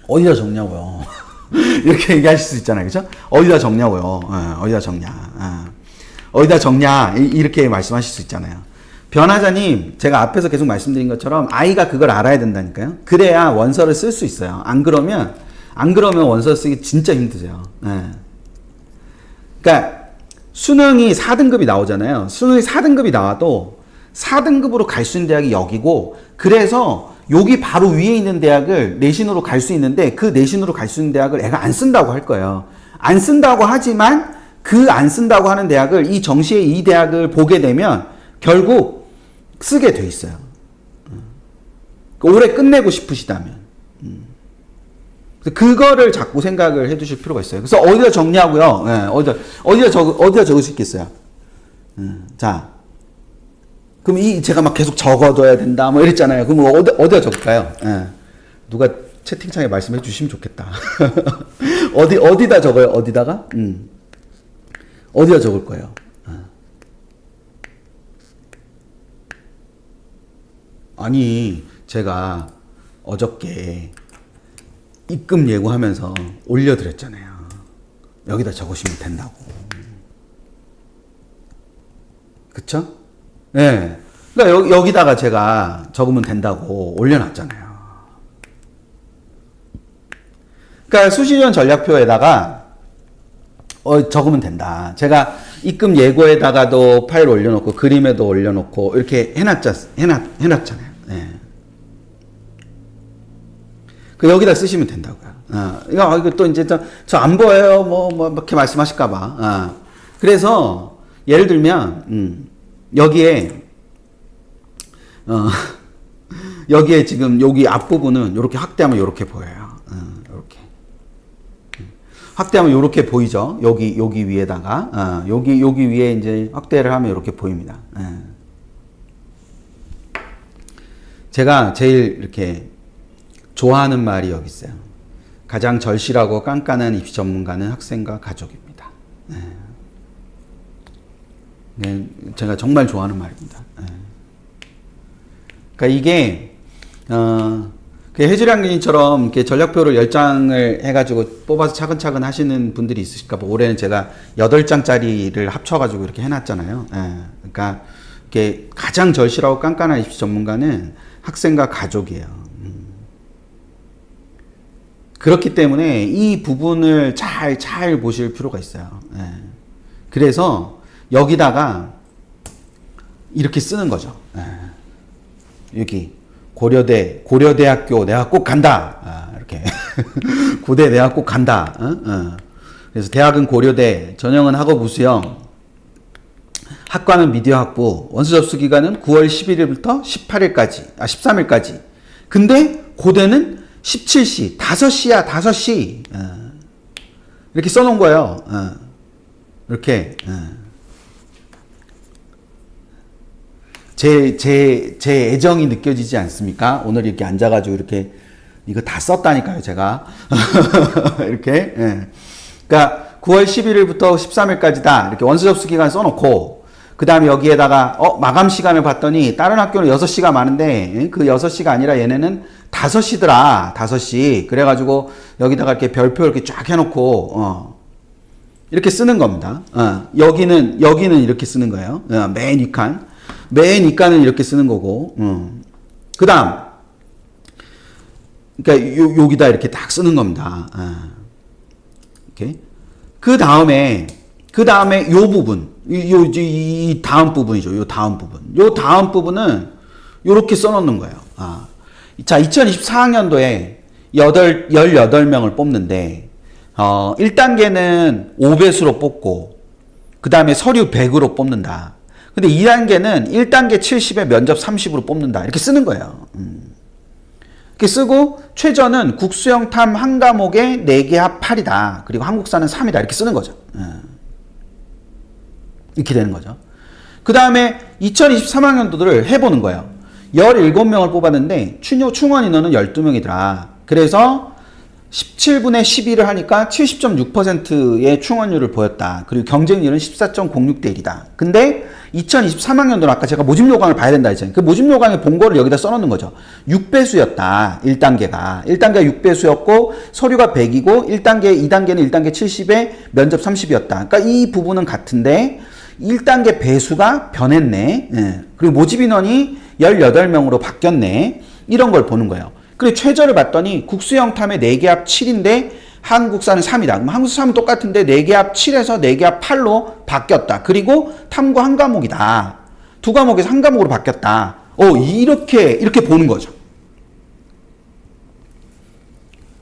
어디다 적냐고요. 이렇게 얘기하실 수 있잖아요. 그죠? 어디다 적냐고요. 어디다 적냐. 어디다 적냐. 이렇게 말씀하실 수 있잖아요. 변화자님, 제가 앞에서 계속 말씀드린 것처럼 아이가 그걸 알아야 된다니까요. 그래야 원서를 쓸 수 있어요. 안 그러면 원서 쓰기 진짜 힘드세요. 그러니까 수능이 4등급이 나오잖아요. 수능이 4등급이 나와도 4등급으로 갈 수 있는 대학이 여기고, 그래서 여기 바로 위에 있는 대학을 내신으로 갈 수 있는데, 그 내신으로 갈 수 있는 대학을 애가 안 쓴다고 할 거예요. 안 쓴다고 하지만 그 안 쓴다고 하는 대학을, 이 정시에 이 대학을 보게 되면 결국 쓰게 돼 있어요. 올해 끝내고 싶으시다면. 그거를 자꾸 생각을 해 두실 필요가 있어요. 그래서 어디다 적냐고요? 어디다 적을 수 있겠어요? 자. 그럼 제가 막 계속 적어둬야 된다, 뭐 이랬잖아요. 그럼 어디다 적을까요? 누가 채팅창에 말씀해 주시면 좋겠다. 어디다 적어요? 어디다가? 어디다 적을 거예요? 아니, 제가 어저께 입금 예고하면서 올려드렸잖아요. 여기다 적으시면 된다고. 그쵸? 네. 그러니까 여기다가 제가 적으면 된다고 올려놨잖아요. 그러니까 수시전 전략표에다가 적으면 된다. 제가 입금 예고에다가도 파일 올려놓고 그림에도 올려놓고 이렇게 해놨잖아요. 네. 그 여기다 쓰시면 된다고요. 이거 또 이제 저 안 보여요. 뭐 이렇게 말씀하실까봐. 그래서 예를 들면 여기에 지금 여기 앞부분은 이렇게 확대하면 이렇게 보여요. 이렇게 확대하면 이렇게 보이죠. 여기 위에다가 여기 위에 이제 확대를 하면 이렇게 보입니다. 제가 제일 이렇게 좋아하는 말이 여기 있어요. 가장 절실하고 깐깐한 입시 전문가는 학생과 가족입니다. 네, 제가 정말 좋아하는 말입니다. 그러니까 이게 해질양gin이처럼 이렇게 전략표를 10장을 해가지고 뽑아서 차근차근 하시는 분들이 있으실까 봐 올해는 제가 8장짜리를 합쳐가지고 이렇게 해놨잖아요. 그러니까 이렇게 가장 절실하고 깐깐한 입시 전문가는 학생과 가족이에요. 그렇기 때문에 이 부분을 잘 보실 필요가 있어요. 그래서 여기다가 이렇게 쓰는 거죠. 여기 고려대학교 내가 꼭 간다. 이렇게 고대 내가 꼭 간다. 그래서 대학은 고려대, 전형은 학업 우수형, 학과는 미디어학부, 원서 접수 기간은 9월 11일부터 13일까지. 근데 고대는 17시, 5시야, 5시. 이렇게 써놓은 거예요. 이렇게. 제 애정이 느껴지지 않습니까? 오늘 이렇게 앉아가지고 이렇게, 이거 다 썼다니까요, 제가. 이렇게. 그러니까 9월 11일부터 13일까지다. 이렇게 원서 접수 기간 써놓고, 그 다음에 여기에다가 마감 시간을 봤더니 다른 학교는 6시가 많은데 그 6시가 아니라 얘네는 5시더라. 5시. 그래가지고 여기다가 이렇게 별표 이렇게 쫙 해놓고 이렇게 쓰는 겁니다. 여기는 이렇게 쓰는 거예요. 맨 윗칸은 이렇게 쓰는 거고. 그 다음 그러니까 여기다 이렇게 딱 쓰는 겁니다. 이렇게. 그 다음에 요 부분, 이 다음 부분이죠. 요 다음 부분은 요렇게 써놓는 거예요. 자, 2024학년도에 18명을 뽑는데, 1단계는 5배수로 뽑고, 그 다음에 서류 100으로 뽑는다. 근데 2단계는 1단계 70에 면접 30으로 뽑는다. 이렇게 쓰는 거예요. 이렇게 쓰고, 최저는 국수형 탐 한 과목에 4개 합 8이다. 그리고 한국사는 3이다. 이렇게 쓰는 거죠. 이렇게 되는 거죠. 그 다음에 2023학년도를 해보는 거예요. 17명을 뽑았는데 충원 인원은 12명이더라. 그래서 17분의 12를 하니까 70.6%의 충원율을 보였다. 그리고 경쟁률은 14.06대 1이다. 근데 2023학년도는 아까 제가 모집 요강을 봐야 된다 했잖아요. 그 모집 요강에 본 거를 여기다 써놓는 거죠. 6배수였다. 1단계가. 1단계가 6배수였고 서류가 100이고 1단계, 2단계는 1단계 70에 면접 30이었다. 그러니까 이 부분은 같은데 1단계 배수가 변했네. 예. 그리고 모집 인원이 18명으로 바뀌었네. 이런 걸 보는 거예요. 그리고 최저를 봤더니 국수형 탐에 4개 합 7인데 한국사는 3이다. 그럼 한국사 3은 똑같은데 4개 합 7에서 4개 합 8로 바뀌었다. 그리고 탐구 한 과목이다. 두 과목에서 한 과목으로 바뀌었다. 이렇게 보는 거죠.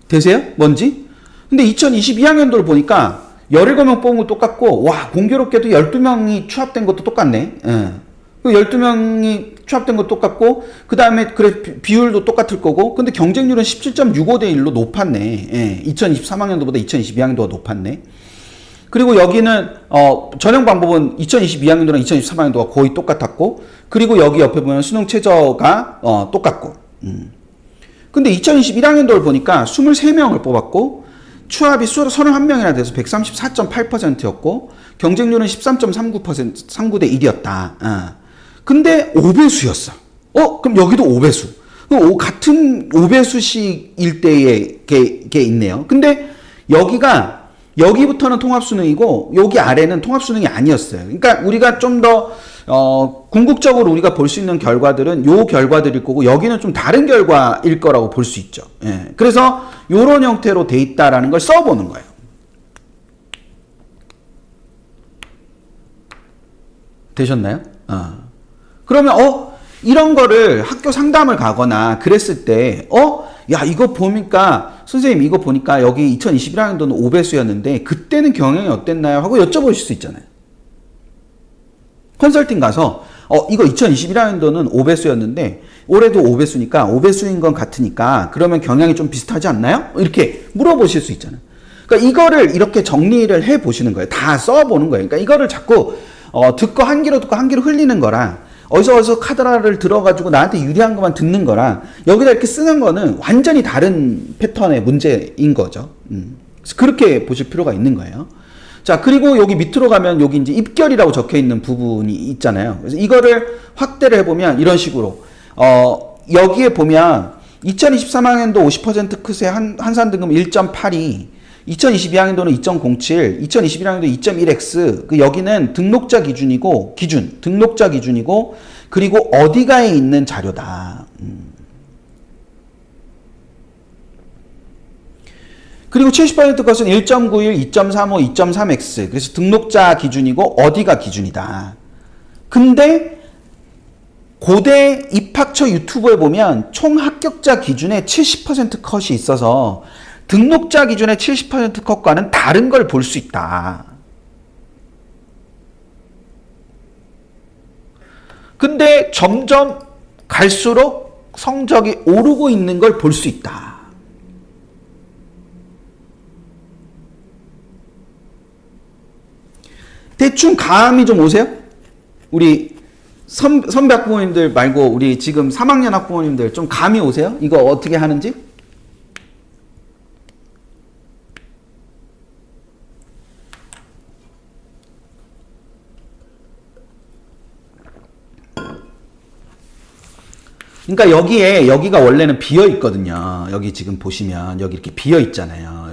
되세요? 뭔지? 근데 2022학년도를 보니까 17명 뽑은 거 똑같고, 와, 공교롭게도 12명이 추합된 것도 똑같네. 예. 12명이 추합된 것도 똑같고, 그 다음에, 그래, 비율도 똑같을 거고, 근데 경쟁률은 17.65대 1로 높았네. 예. 2023학년도보다 2022학년도가 높았네. 그리고 여기는, 전형 방법은 2022학년도랑 2023학년도가 거의 똑같았고, 그리고 여기 옆에 보면 수능 최저가, 똑같고. 근데 2021학년도를 보니까 23명을 뽑았고, 추합이 31명이나 돼서 134.8%였고 경쟁률은 13.39대 1이었다. 근데 5배수였어. 그럼 여기도 5배수. 같은 5배수씩일 때의 게 있네요. 근데 여기부터는 통합수능이고 여기 아래는 통합수능이 아니었어요. 그러니까 우리가 좀 더 궁극적으로 우리가 볼 수 있는 결과들은 요 결과들일 거고 여기는 좀 다른 결과일 거라고 볼 수 있죠. 예. 그래서 요런 형태로 돼 있다라는 걸 써보는 거예요. 되셨나요? 그러면 이런 거를 학교 상담을 가거나 그랬을 때 야 이거 보니까 선생님 이거 보니까 여기 2021학년도는 5배수였는데 그때는 경영이 어땠나요? 하고 여쭤보실 수 있잖아요. 컨설팅 가서 이거 2021학년도는 5배수였는데 올해도 5배수니까 5배수인 건 같으니까 그러면 경향이 좀 비슷하지 않나요? 이렇게 물어보실 수 있잖아요. 그러니까 이거를 이렇게 정리를 해 보시는 거예요. 다 써보는 거예요. 그러니까 이거를 자꾸 듣고 한 귀로 듣고 한 귀로 흘리는 거랑 어디서 카드라를 들어가지고 나한테 유리한 것만 듣는 거랑 여기다 이렇게 쓰는 거는 완전히 다른 패턴의 문제인 거죠. 그래서 그렇게 보실 필요가 있는 거예요. 자, 그리고 여기 밑으로 가면 여기 이제 입결이라고 적혀 있는 부분이 있잖아요. 그래서 이거를 확대를 해보면 이런 식으로, 여기에 보면 2023학년도 50% 크세 한산 등급 1.82, 2022학년도는 2.07, 2021학년도 2.1x, 여기는 등록자 기준이고, 등록자 기준이고, 그리고 어디가에 있는 자료다. 그리고 70% 것은 1.91, 2.35, 2.3x. 그래서 등록자 기준이고 어디가 기준이다. 근데 고대 입학처 유튜브에 보면 총 합격자 기준에 70% 컷이 있어서 등록자 기준의 70% 컷과는 다른 걸 볼 수 있다. 근데 점점 갈수록 성적이 오르고 있는 걸 볼 수 있다. 대충 감이 좀 오세요? 우리 선배 학부모님들 말고 우리 지금 3학년 학부모님들 좀 감이 오세요? 이거 어떻게 하는지? 그러니까 여기가 원래는 비어 있거든요. 여기 지금 보시면 여기 이렇게 비어 있잖아요.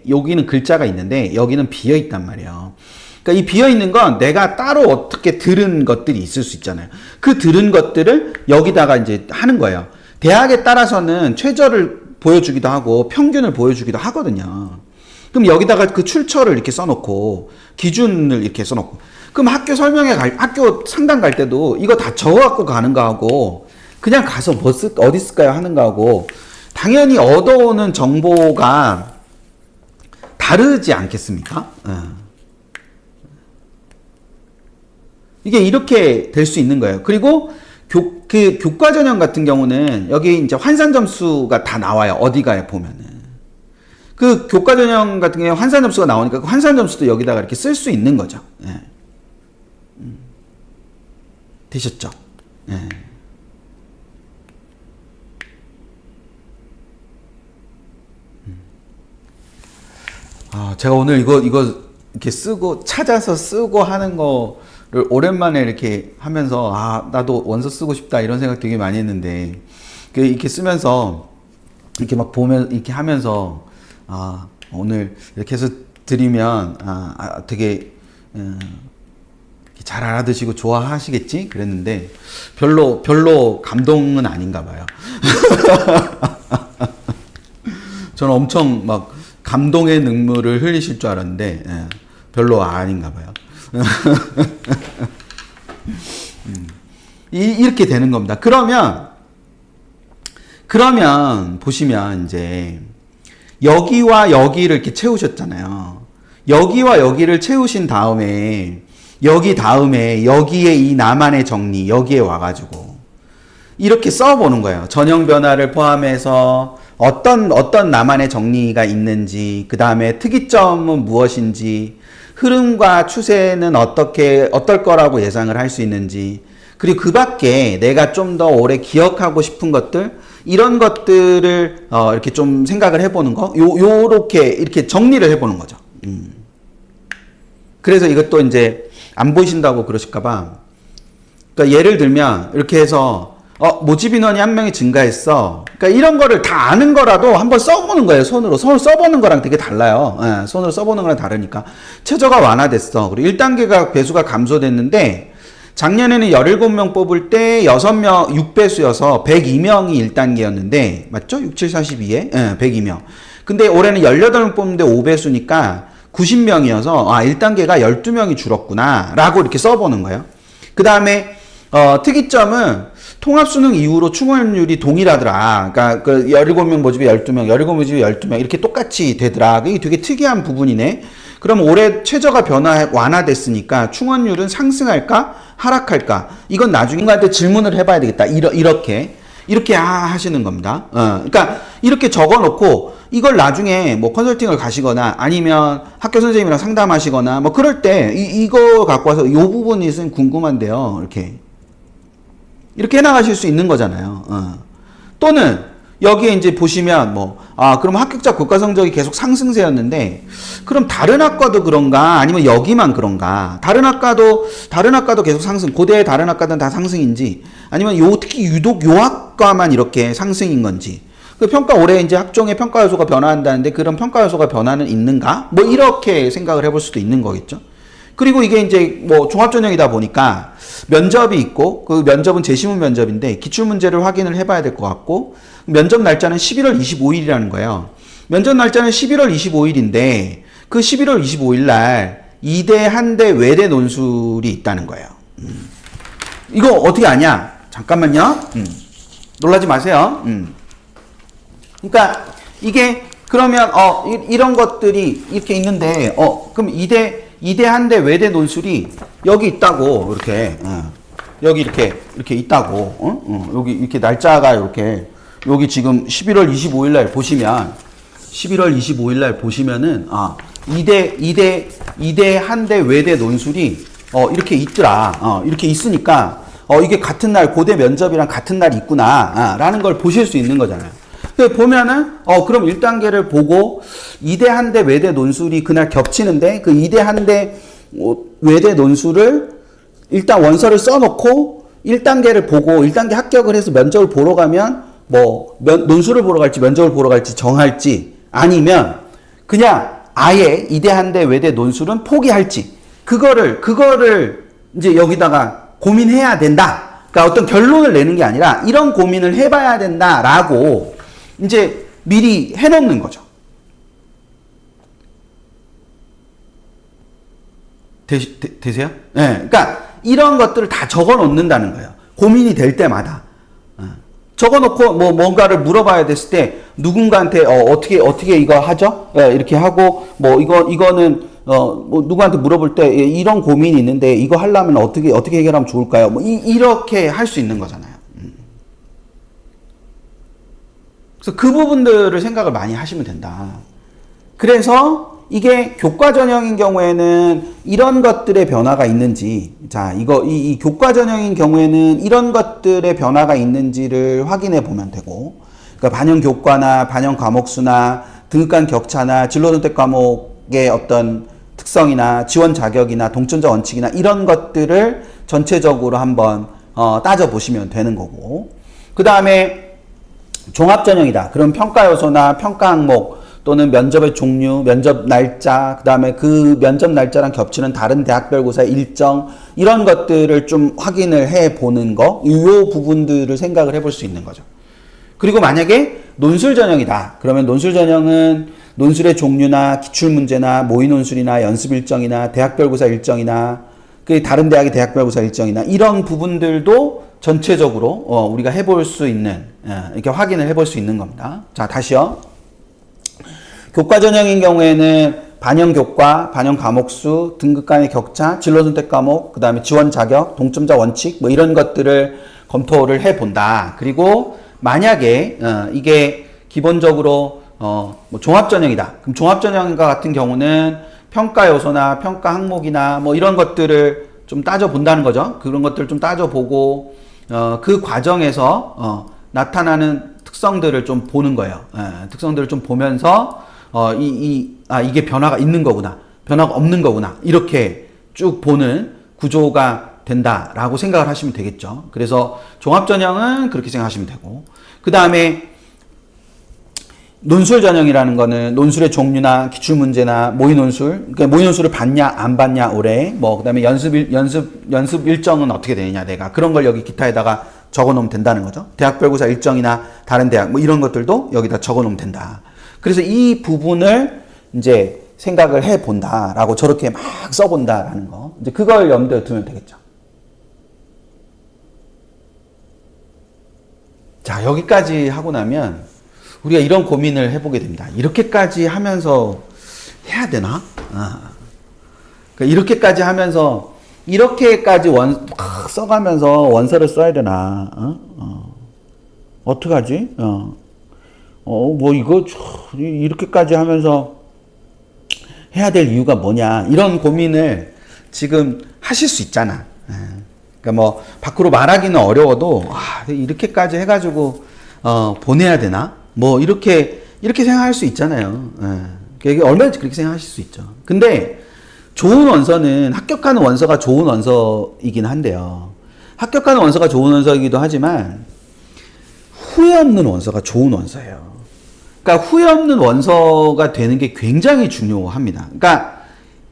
여기는 글자가 있는데 여기는 비어 있단 말이에요. 그러니까 이 비어있는 건 내가 따로 어떻게 들은 것들이 있을 수 있잖아요. 그 들은 것들을 여기다가 이제 하는 거예요. 대학에 따라서는 최저를 보여주기도 하고 평균을 보여주기도 하거든요. 그럼 여기다가 그 출처를 이렇게 써놓고 기준을 이렇게 써놓고 그럼 학교 학교 상담 갈 때도 이거 다 적어갖고 가는 거하고 그냥 가서 어디 쓸까요 하는 거하고 당연히 얻어오는 정보가 다르지 않겠습니까? 이게 이렇게 될 수 있는 거예요. 그리고 교과 전형 같은 경우는 여기 이제 환산 점수가 다 나와요. 어디가에 보면은. 그 교과 전형 같은 경우에 환산 점수가 나오니까 그 환산 점수도 여기다가 이렇게 쓸 수 있는 거죠. 예. 되셨죠? 예. 제가 오늘 이거 이렇게 쓰고 찾아서 쓰고 하는 거 오랜만에 이렇게 하면서 아 나도 원서 쓰고 싶다 이런 생각 되게 많이 했는데 이렇게 쓰면서 이렇게 막 보면 이렇게 하면서 아 오늘 이렇게 해서 드리면 되게 잘 알아드시고 좋아하시겠지 그랬는데 별로 감동은 아닌가 봐요. 저는 엄청 막 감동의 눈물을 흘리실 줄 알았는데 별로 아닌가 봐요. 이렇게 되는 겁니다. 그러면 보시면 이제 여기와 여기를 이렇게 채우셨잖아요. 여기와 여기를 채우신 다음에 여기에 이 나만의 정리 여기에 와가지고 이렇게 써보는 거예요. 전형 변화를 포함해서 어떤 나만의 정리가 있는지, 그 다음에 특이점은 무엇인지, 흐름과 추세는 어떨 거라고 예상을 할 수 있는지, 그리고 그 밖에 내가 좀 더 오래 기억하고 싶은 것들, 이런 것들을 이렇게 좀 생각을 해보는 거, 이렇게 정리를 해보는 거죠. 그래서 이것도 이제 안 보이신다고 그러실까봐, 그러니까 예를 들면 이렇게 해서 모집 인원이 한 명이 증가했어. 그러니까 이런 거를 다 아는 거라도 한번 써보는 거예요. 손으로 써보는 거랑 되게 달라요. 손으로 써보는 거랑 다르니까. 최저가 완화됐어. 그리고 1단계가 배수가 감소됐는데 작년에는 17명 뽑을 때 6명 6배수여서 102명이 1단계였는데 맞죠? 6, 7, 42에 102명. 근데 올해는 18명 뽑는데 5배수니까 90명이어서 1단계가 12명이 줄었구나 라고 이렇게 써보는 거예요. 그 다음에 특이점은 통합수능 이후로 충원율이 동일하더라. 그러니까 그 17명 모집에 12명, 17명 모집에 12명 이렇게 똑같이 되더라. 이게 되게 특이한 부분이네. 그럼 올해 최저가 완화됐으니까 충원율은 상승할까? 하락할까? 이건 나중에 누구한테 질문을 해봐야 되겠다. 이렇게 하시는 겁니다. 그러니까 이렇게 적어놓고 이걸 나중에 뭐 컨설팅을 가시거나 아니면 학교 선생님이랑 상담하시거나 뭐 그럴 때 이거 갖고 와서 이 부분이 있으면 궁금한데요. 이렇게 해나가실 수 있는 거잖아요. 또는 여기에 이제 보시면 그럼 합격자 국가 성적이 계속 상승세였는데 그럼 다른 학과도 그런가 아니면 여기만 그런가? 다른 학과도 계속 상승. 고대의 다른 학과는 다 상승인지 아니면 특히 유독 요 학과만 이렇게 상승인 건지. 그 평가 올해 이제 학종의 평가 요소가 변화한다는데 그런 평가 요소가 변화는 있는가? 이렇게 생각을 해볼 수도 있는 거겠죠. 그리고 이게 이제 종합전형이다 보니까 면접이 있고 그 면접은 재시문 면접인데 기출문제를 확인을 해봐야 될 것 같고 면접 날짜는 11월 25일이라는 거예요. 면접 날짜는 11월 25일인데 그 11월 25일 날 이대, 한대, 외대 논술이 있다는 거예요. 이거 어떻게 아냐? 잠깐만요. 놀라지 마세요. 그러니까 이게 그러면 이런 것들이 이렇게 있는데 그럼 이대 한대 외대 논술이 여기 있다고 여기 이렇게 있다고 여기 이렇게 날짜가 이렇게 여기 지금 11월 25일 날 보시면은 이대 한대 외대 논술이 이렇게 있더라. 이렇게 있으니까 이게 같은 날 고대 면접이랑 같은 날 있구나 라는 걸 보실 수 있는 거잖아요. 보면은 그럼 1단계를 보고 이대 한대 외대 논술이 그날 겹치는데 그 이대 한대 외대 논술을 일단 원서를 써놓고 1단계를 보고 1단계 합격을 해서 면접을 보러 가면 논술을 보러 갈지 면접을 보러 갈지 정할지 아니면 그냥 아예 이대 한대 외대 논술은 포기할지 그거를 이제 여기다가 고민해야 된다. 그러니까 어떤 결론을 내는 게 아니라 이런 고민을 해봐야 된다라고 이제 미리 해놓는 거죠. 되세요? 네. 그러니까 이런 것들을 다 적어 놓는다는 거예요. 고민이 될 때마다. 적어 놓고 뭔가를 물어봐야 됐을 때 누군가한테 어떻게 이거 하죠? 이렇게 하고 이거는 누구한테 물어볼 때 이런 고민이 있는데 이거 하려면 어떻게 해결하면 좋을까요? 이렇게 할 수 있는 거잖아요. 그래서 그 부분들을 생각을 많이 하시면 된다. 그래서 이게 교과 전형인 경우에는 이런 것들의 변화가 있는지, 이 교과 전형인 경우에는 이런 것들의 변화가 있는지를 확인해 보면 되고, 그러니까 반영 교과나 반영 과목 수나 등급간 격차나 진로 선택 과목의 어떤 특성이나 지원 자격이나 동점자 원칙이나 이런 것들을 전체적으로 한번 따져보시면 되는 거고, 그 다음에 종합전형이다. 그럼 평가 요소나 평가 항목 또는 면접의 종류, 면접 날짜, 그 다음에 그 면접 날짜랑 겹치는 다른 대학별고사의 일정, 이런 것들을 좀 확인을 해 보는 거, 이 부분들을 생각을 해볼 수 있는 거죠. 그리고 만약에 논술 전형이다. 그러면 논술 전형은 논술의 종류나 기출문제나 모의 논술이나 연습 일정이나 대학별고사 일정이나 그 다른 대학의 대학별고사 일정이나 이런 부분들도 전체적으로 우리가 해볼 수 있는, 이렇게 확인을 해볼 수 있는 겁니다. 자, 다시요. 교과 전형인 경우에는 반영 교과, 반영 과목 수, 등급 간의 격차, 진로 선택 과목, 그 다음에 지원 자격, 동점자 원칙, 뭐 이런 것들을 검토를 해 본다. 그리고 만약에 이게 기본적으로 뭐 종합전형이다. 그럼 종합전형과 같은 경우는 평가 요소나 평가 항목이나 뭐 이런 것들을 좀 따져본다는 거죠. 그런 것들을 좀 따져보고 그 과정에서 나타나는 특성들을 좀 보는 거예요. 특성들을 좀 보면서 이게 변화가 있는 거구나, 변화가 없는 거구나, 이렇게 쭉 보는 구조가 된다라고 생각을 하시면 되겠죠. 그래서 종합전형은 그렇게 생각하시면 되고, 그 다음에 논술 전형이라는 거는 논술의 종류나 기출문제나 모의 논술, 그러니까 모의 논술을 봤냐 안 봤냐 올해, 뭐 그다음에 연습 일정은 어떻게 되느냐, 내가 그런 걸 여기 기타에다가 적어놓으면 된다는 거죠. 대학별고사 일정이나 다른 대학 뭐 이런 것들도 여기다 적어놓으면 된다. 그래서 이 부분을 이제 생각을 해 본다라고, 저렇게 막 써본다라는 거, 이제 그걸 염두에 두면 되겠죠. 자, 여기까지 하고 나면 우리가 이런 고민을 해보게 됩니다. 이렇게까지 하면서 해야 되나? 그러니까 이렇게까지 하면서, 이렇게까지 써가면서 원서를 써야 되나? 어떡하지? 뭐 이거 이렇게까지 하면서 해야 될 이유가 뭐냐? 이런 고민을 지금 하실 수 있잖아. 그러니까 뭐 밖으로 말하기는 어려워도 이렇게까지 해가지고 보내야 되나? 뭐 이렇게 생각할 수 있잖아요. 이게 얼마든지 그렇게 생각하실 수 있죠. 근데 좋은 원서는, 합격하는 원서가 좋은 원서이긴 한데요. 합격하는 원서가 좋은 원서이기도 하지만 후회 없는 원서가 좋은 원서예요. 그러니까 후회 없는 원서가 되는 게 굉장히 중요합니다. 그러니까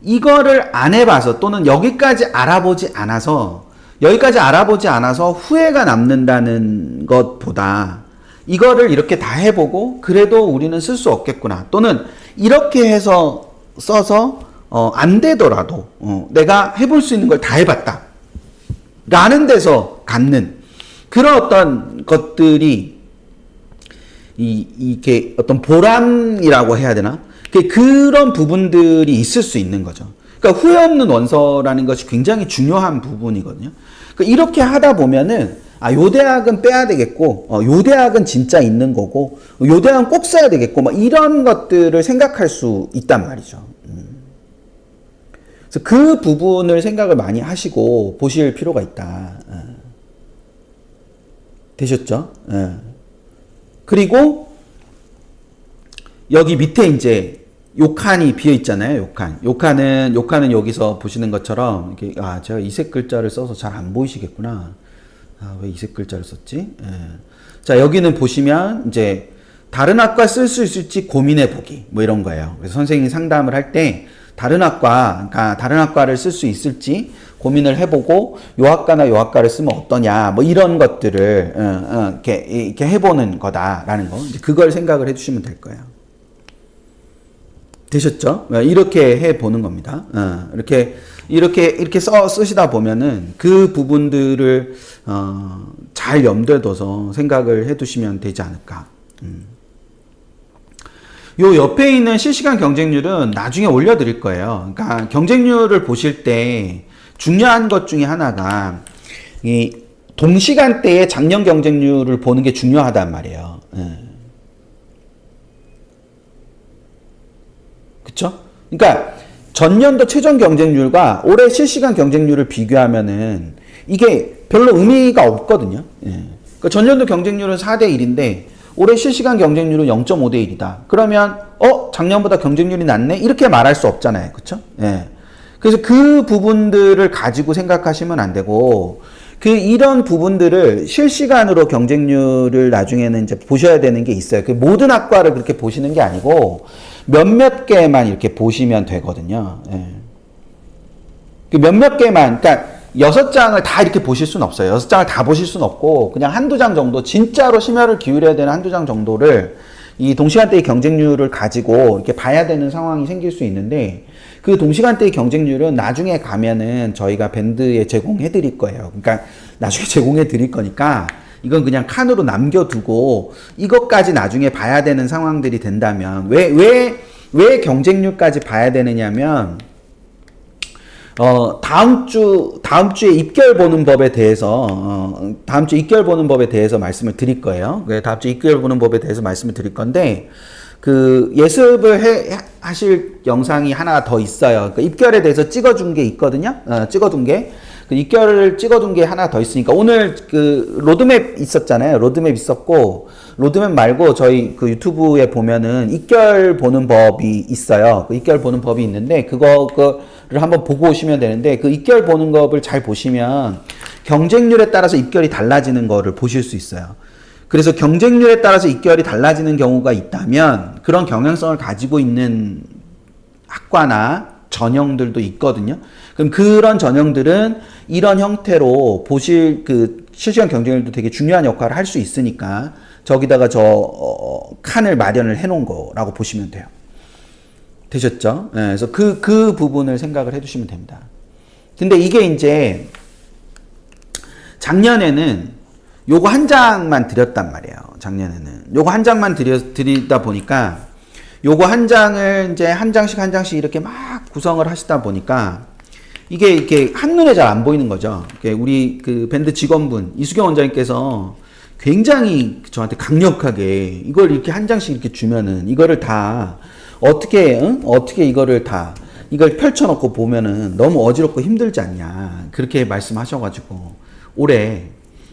이거를 안 해봐서, 또는 여기까지 알아보지 않아서 후회가 남는다는 것보다 이거를 이렇게 다 해보고 그래도 우리는 쓸 수 없겠구나, 또는 이렇게 해서 써서 안 되더라도 내가 해볼 수 있는 걸 다 해봤다 라는 데서 갖는 그런 어떤 것들이 이게 어떤 보람이라고 해야 되나? 그런 부분들이 있을 수 있는 거죠. 그러니까 후회 없는 원서라는 것이 굉장히 중요한 부분이거든요. 그러니까 이렇게 하다 보면은 요 대학은 빼야 되겠고, 요 대학은 진짜 있는 거고, 요 대학은 꼭 써야 되겠고, 막 이런 것들을 생각할 수 있단 말이죠. 그래서 그 부분을 생각을 많이 하시고 보실 필요가 있다. 되셨죠? 그리고 여기 밑에 이제 요칸이 비어 있잖아요. 요칸은 여기서 보시는 것처럼 이렇게, 제가 이색 글자를 써서 잘 안 보이시겠구나. 왜 이색 글자를 썼지? 자, 여기는 보시면 이제 다른 학과 쓸 수 있을지 고민해 보기, 뭐 이런 거예요. 그래서 선생님이 상담을 할 때 다른 학과를 쓸 수 있을지 고민을 해보고, 요 학과나 요 학과를 쓰면 어떠냐, 뭐 이런 것들을 이렇게 해보는 거다라는 거, 이제 그걸 생각을 해주시면 될 거예요. 되셨죠? 이렇게 해보는 겁니다. 이렇게 쓰시다 보면은 그 부분들을 잘 염두에 둬서 생각을 해두시면 되지 않을까. 요 옆에 있는 실시간 경쟁률은 나중에 올려드릴 거예요. 그러니까 경쟁률을 보실 때 중요한 것 중에 하나가 이 동시간대의 작년 경쟁률을 보는 게 중요하단 말이에요. 그쵸? 그러니까 전년도 최종 경쟁률과 올해 실시간 경쟁률을 비교하면은 이게 별로 의미가 없거든요. 그러니까 전년도 경쟁률은 4대 1인데 올해 실시간 경쟁률은 0.5대 1이다. 그러면 작년보다 경쟁률이 낮네? 이렇게 말할 수 없잖아요. 그쵸? 예. 그래서 그 부분들을 가지고 생각하시면 안 되고, 이런 부분들을 실시간으로 경쟁률을 나중에는 이제 보셔야 되는 게 있어요. 모든 학과를 그렇게 보시는 게 아니고, 몇몇 개만 이렇게 보시면 되거든요. 예. 몇몇 개만, 그러니까 6장을 다 이렇게 보실 수는 없어요. 6장을 다 보실 수는 없고, 그냥 한두 장 정도, 진짜로 심혈을 기울여야 되는 한두 장 정도를 이 동시간대의 경쟁률을 가지고 이렇게 봐야 되는 상황이 생길 수 있는데, 그 동시간대의 경쟁률은 나중에 가면은 저희가 밴드에 제공해 드릴 거예요. 그러니까 나중에 제공해 드릴 거니까 이건 그냥 칸으로 남겨두고 이것까지 나중에 봐야 되는 상황들이 된다면 왜 경쟁률까지 봐야 되느냐면 다음 주에 입결 보는 법에 대해서 다음 주 입결 보는 법에 대해서 말씀을 드릴 거예요. 다음 주 입결 보는 법에 대해서 말씀을 드릴 건데 예습을 하실 영상이 하나 더 있어요. 입결에 대해서 찍어준 게 있거든요. 찍어둔 게. 입결을 찍어둔 게 하나 더 있으니까 오늘 로드맵 있었잖아요. 로드맵 있었고, 로드맵 말고 저희 유튜브에 보면은 입결 보는 법이 있어요. 입결 보는 법이 있는데, 그거를 한번 보고 오시면 되는데, 입결 보는 법을 잘 보시면 경쟁률에 따라서 입결이 달라지는 거를 보실 수 있어요. 그래서 경쟁률에 따라서 입결이 달라지는 경우가 있다면 그런 경향성을 가지고 있는 학과나 전형들도 있거든요. 그럼 그런 전형들은 이런 형태로 보실 실시간 경쟁률도 되게 중요한 역할을 할 수 있으니까 저기다가 칸을 마련을 해 놓은 거라고 보시면 돼요. 되셨죠? 네, 그래서 그 부분을 생각을 해 두시면 됩니다. 근데 이게 이제 작년에는 요거 한 장만 드렸단 말이에요. 작년에는. 요거 한 장만 드리다 보니까, 요거 한 장을 이제 한 장씩 이렇게 막 구성을 하시다 보니까, 이게 이렇게 한눈에 잘 안 보이는 거죠. 우리 밴드 직원분, 이수경 원장님께서 굉장히 저한테 강력하게 이걸 이렇게 한 장씩 이렇게 주면은, 이거를 다, 어떻게 이걸 펼쳐놓고 보면은 너무 어지럽고 힘들지 않냐. 그렇게 말씀하셔가지고, 올해,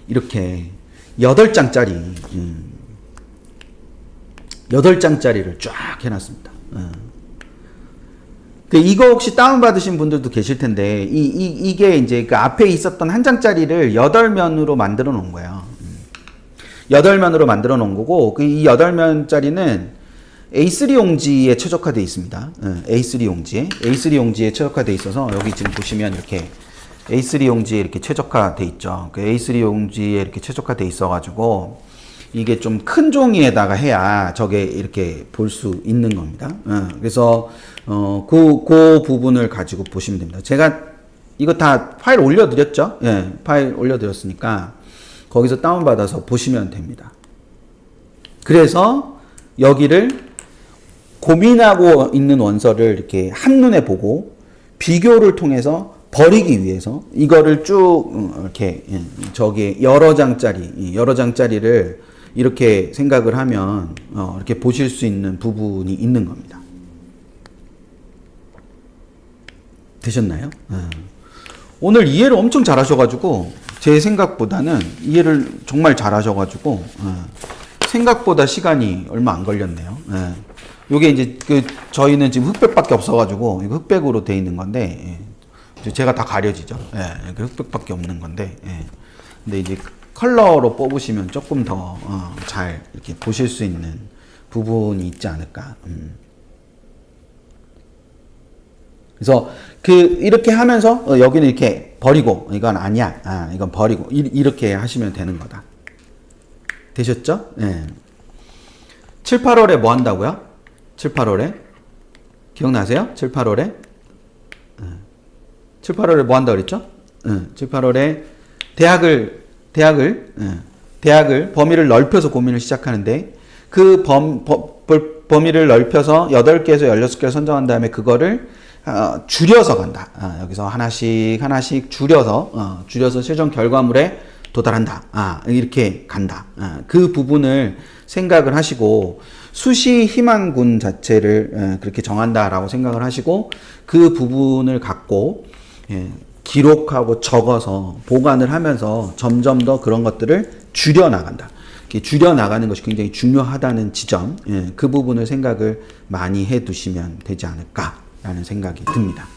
이렇게 8장짜리 8장짜리를 쫙 해놨습니다. 이거 혹시 다운받으신 분들도 계실 텐데 이게 이제 앞에 있었던 한 장짜리를 8면으로 만들어 놓은 거예요. 8면으로 만들어 놓은 거고, 이 8면짜리는 A3 용지에 최적화되어 있습니다. A3 용지에 최적화되어 있어서 여기 지금 보시면 이렇게 A3 용지에 이렇게 최적화돼 있죠. A3 용지에 이렇게 최적화돼 있어가지고 이게 좀 큰 종이에다가 해야 저게 이렇게 볼 수 있는 겁니다. 그래서 그 부분을 가지고 보시면 됩니다. 제가 이거 다 파일 올려드렸죠. 예, 파일 올려드렸으니까 거기서 다운받아서 보시면 됩니다. 그래서 여기를 고민하고 있는 원서를 이렇게 한눈에 보고 비교를 통해서 버리기 위해서 이거를 쭉 이렇게 저기 여러 장짜리를 이렇게 생각을 하면 이렇게 보실 수 있는 부분이 있는 겁니다. 되셨나요? 오늘 이해를 엄청 잘하셔가지고 제 생각보다는 이해를 정말 잘하셔가지고 생각보다 시간이 얼마 안 걸렸네요. 요게 이제 저희는 지금 흑백밖에 없어가지고 이거 흑백으로 돼 있는 건데. 제가 다 가려지죠. 흑백밖에 없는 건데. 근데 이제 컬러로 뽑으시면 조금 더 잘 이렇게 보실 수 있는 부분이 있지 않을까. 그래서 이렇게 하면서 여기는 이렇게 버리고 이건 아니야. 이건 버리고 이렇게 하시면 되는 거다. 되셨죠? 7, 8월에 뭐 한다고요? 7, 8월에 기억나세요? 7, 8월에 7, 8월에 뭐 한다고 그랬죠? 7, 8월에 대학을 범위를 넓혀서 고민을 시작하는데 그 범위를 넓혀서 8개에서 16개를 선정한 다음에 그거를 줄여서 간다. 여기서 하나씩 줄여서 최종 결과물에 도달한다. 이렇게 간다. 그 부분을 생각을 하시고 수시 희망군 자체를 그렇게 정한다라고 생각을 하시고 그 부분을 갖고 기록하고 적어서 보관을 하면서 점점 더 그런 것들을 줄여 나간다. 이렇게 줄여 나가는 것이 굉장히 중요하다는 지점, 그 부분을 생각을 많이 해 두시면 되지 않을까라는 생각이 듭니다.